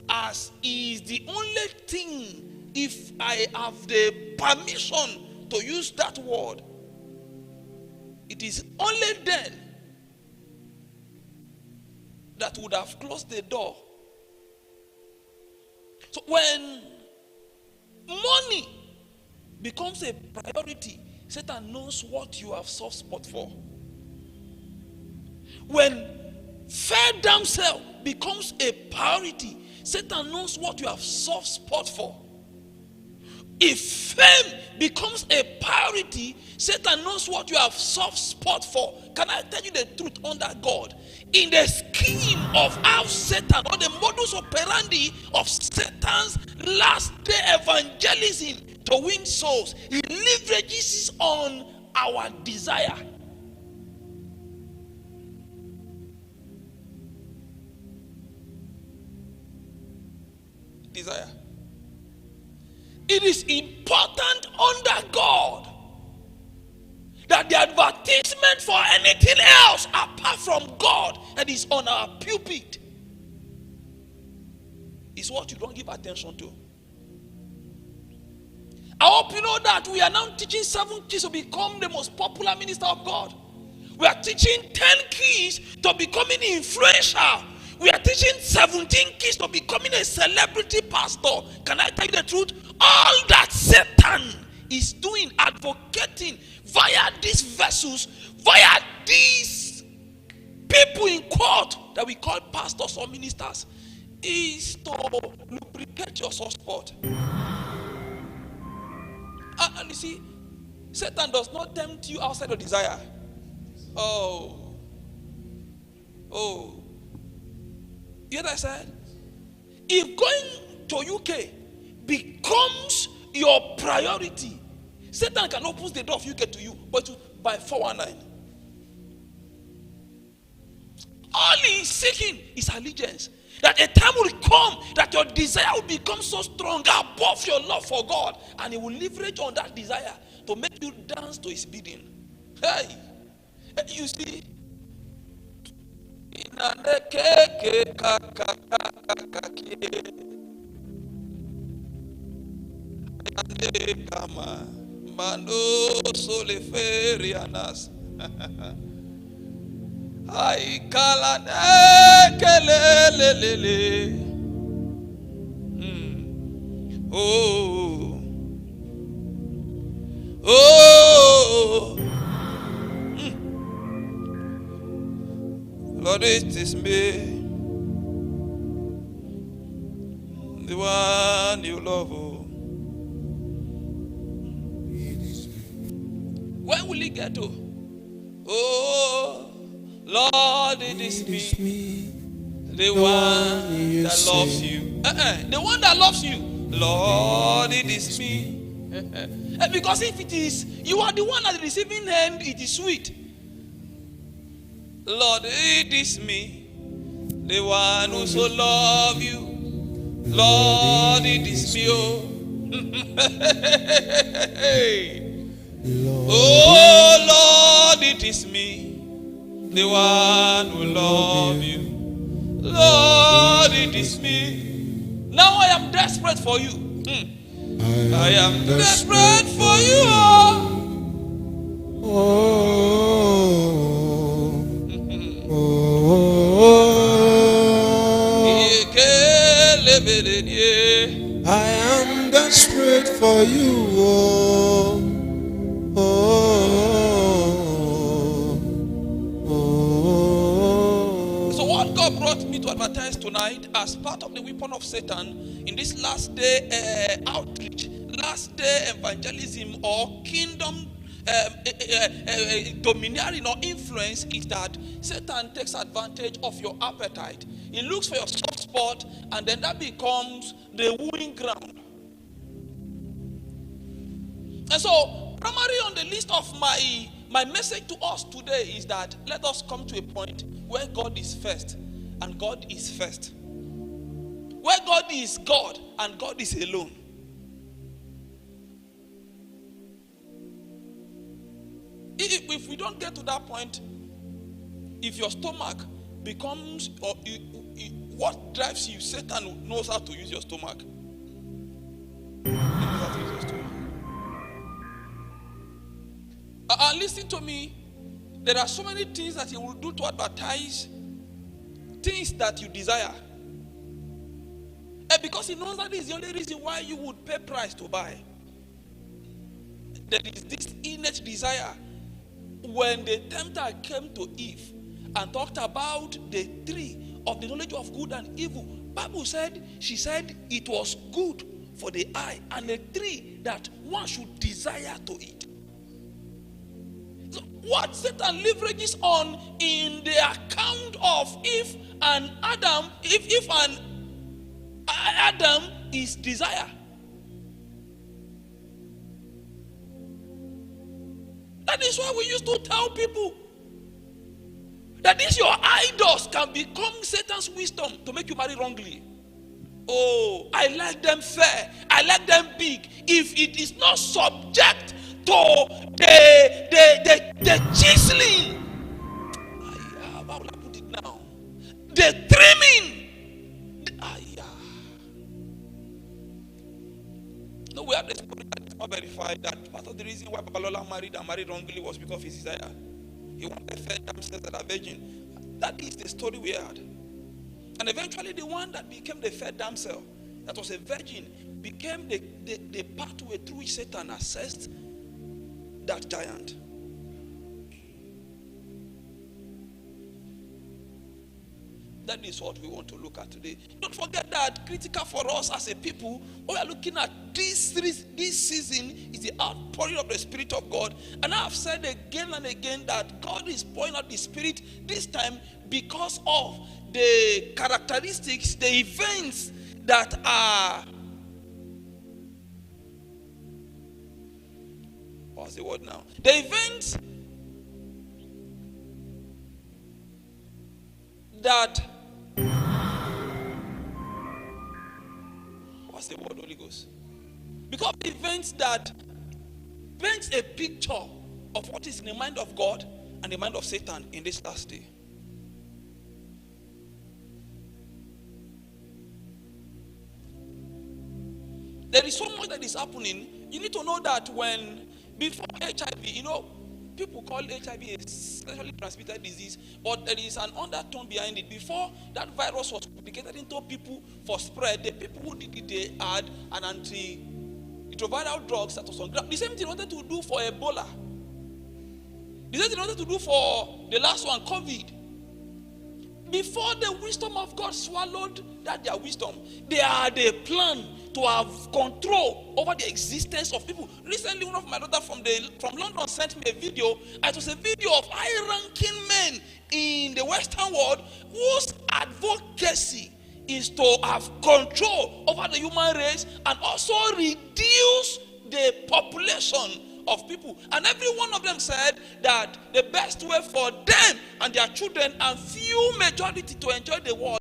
as is the only thing, if I have the permission to use that word, it is only then that would have closed the door. So when money becomes a priority, Satan knows what you have soft spot for. When fair damsel becomes a priority, Satan knows what you have soft spot for. If fame becomes a priority, Satan knows what you have soft spot for. Can I tell you the truth under God? In the scheme of how Satan, or the modus operandi of Satan's last day evangelism to win souls, he leverages on our desire. Desire. It is important under God that the advertisement for anything else apart from God that is on our pulpit is what you don't give attention to. I hope you know that we are now teaching 7 keys to become the most popular minister of God. We are teaching 10 keys to becoming influential. We are teaching 17 keys to becoming a celebrity pastor. Can I tell you the truth? All that Satan is doing, advocating via these vessels, via these people in court that we call pastors or ministers, is to lubricate your soft spot. And you see, Satan does not tempt you outside of desire. Oh. You know what I said? If going to UK becomes your priority, Satan can open the door of UK to you, but by 419. All he is seeking is allegiance. That a time will come that your desire will become so strong above your love for God, and he will leverage on that desire to make you dance to his bidding. Hey, you see, ay kala kelelelele. Lord, it is me, the one you love. Where will he get to? Oh, Lord, it is me, the one that loves you. The one that loves you. Lord, it is me. Because if it is, you are the one at the receiving end, it is sweet. Lord, it is me, the one who so love you. Lord, it is me. Oh Lord, it is me, the one who love you. Lord, it is me. Now I am desperate for you. I am desperate for you. I am desperate for you. So what God brought me to advertise tonight as part of the weapon of Satan in this last day outreach, last day evangelism or kingdom domineering or influence is that Satan takes advantage of your appetite. He looks for your soft spot, and then that becomes the wooing ground. And so, primarily on the list of my message to us today is that let us come to a point where God is first and God is first. Where God is God and God is alone. If we don't get to that point, if your stomach becomes, or What drives you? Satan knows how to use your stomach. Listen to me. There are so many things that he will do to advertise things that you desire. And because he knows that is the only reason why you would pay price to buy. There is this innate desire. When the tempter came to Eve and talked about the tree of the knowledge of good and evil, Bible said, she said it was good for the eye and a tree that one should desire to eat. So what Satan leverages on in the account of Eve and Adam, if and Adam is desire. That is why we used to tell people that these your idols can become Satan's wisdom to make you marry wrongly. Oh, I like them fair. I like them big. If it is not subject to the chiseling, how will I put it now? The trimming. No, we have this story that is not verified that part of the reason why Babalola married wrongly was because of his desire. He wanted to fed themselves that are virgin. That is the story we had. And eventually the one that became the fed damsel, that was a virgin, became the pathway through which Satan accessed that giant. That is what we want to look at today. Don't forget that critical for us as a people, we are looking at this season is the outpouring of the Spirit of God. And I have said again and again that God is pouring out the Spirit this time because of the characteristics, the events that are, what's the word now? The events that, what's the word, Holy Ghost? Because events that paints a picture of what is in the mind of God and the mind of Satan in this last day. There is so much that is happening. You need to know that before HIV, people call HIV a sexually transmitted disease, but there is an undertone behind it. Before that virus was complicated into people for spread, the people who did it, they had an antiretroviral drugs that was on ground. The same thing they wanted to do for Ebola. The same thing they wanted to do for the last one, COVID. Before the wisdom of God swallowed their wisdom, they had a plan to have control over the existence of people. Recently, one of my daughter from London sent me a video. It was a video of high-ranking men in the Western world whose advocacy is to have control over the human race and also reduce the population of people. And every one of them said that the best way for them and their children and few majority to enjoy the world